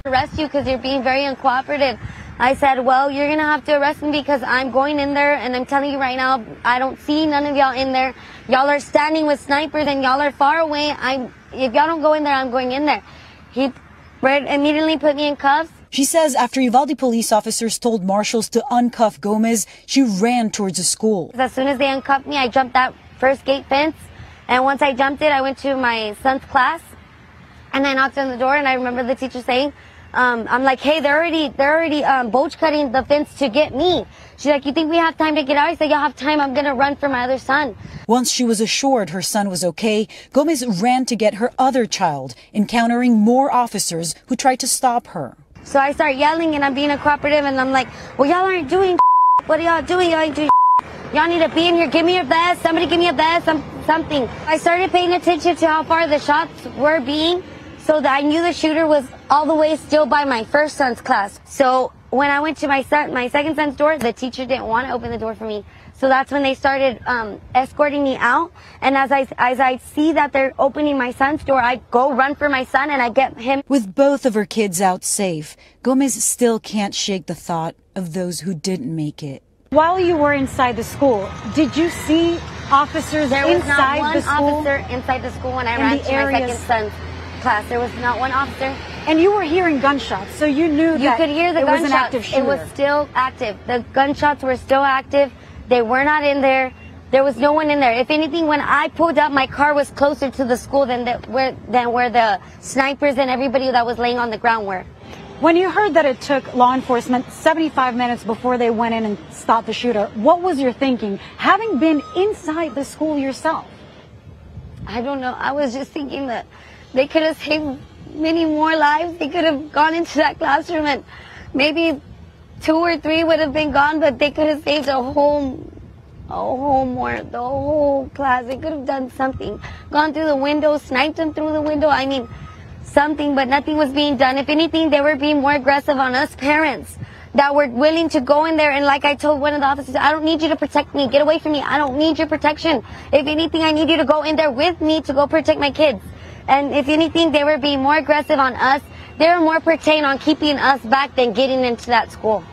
arrest you because you're being very uncooperative. I said, well, you're going to have to arrest me because I'm going in there, and I'm telling you right now, I don't see none of y'all in there. Y'all are standing with snipers, and y'all are far away. If y'all don't go in there, I'm going in there. He immediately put me in cuffs. She says after Uvalde police officers told marshals to uncuff Gomez, she ran towards the school. As soon as they uncuffed me, I jumped that first gate fence, and once I jumped it, I went to my son's class, and I knocked on the door, and I remember the teacher saying, I'm like, hey, they're already bolt cutting the fence to get me. She's like, you think we have time to get out? I said, y'all have time. I'm going to run for my other son. Once she was assured her son was okay, Gomez ran to get her other child, encountering more officers who tried to stop her. So I start yelling, and I'm being a cooperative, and I'm like, well, y'all aren't doing what are y'all doing? Y'all ain't doing y'all need to be in here. Give me your vest. Somebody give me a vest, something. I started paying attention to how far the shots were being, so that I knew the shooter was all the way still by my first son's class. So when I went to my second son's door, the teacher didn't want to open the door for me. So that's when they started escorting me out. And as I see that they're opening my son's door, I go run for my son and I get him. With both of her kids out safe, Gomez still can't shake the thought of those who didn't make it. While you were inside the school, did you see officers inside the school? There was not one officer inside the school when I ran to my second son's class. There was not one officer. And you were hearing gunshots, so you knew that could hear the it gunshots. was an active shooter. It was still active. The gunshots were still active. They were not in there. There was no one in there. If anything, when I pulled up, my car was closer to the school than where the snipers and everybody that was laying on the ground were. When you heard that it took law enforcement 75 minutes before they went in and stopped the shooter, what was your thinking, having been inside the school yourself? I don't know. I was just thinking that they could have saved many more lives. They could have gone into that classroom and maybe 2 or 3 would have been gone, but they could have saved the whole class. They could have done something. Gone through the window, sniped them through the window. I mean, something, but nothing was being done. If anything, they were being more aggressive on us parents that were willing to go in there. And like I told one of the officers, I don't need you to protect me. Get away from me. I don't need your protection. If anything, I need you to go in there with me to go protect my kids. And if anything, they were being more aggressive on us. They were more pertaining on keeping us back than getting into that school.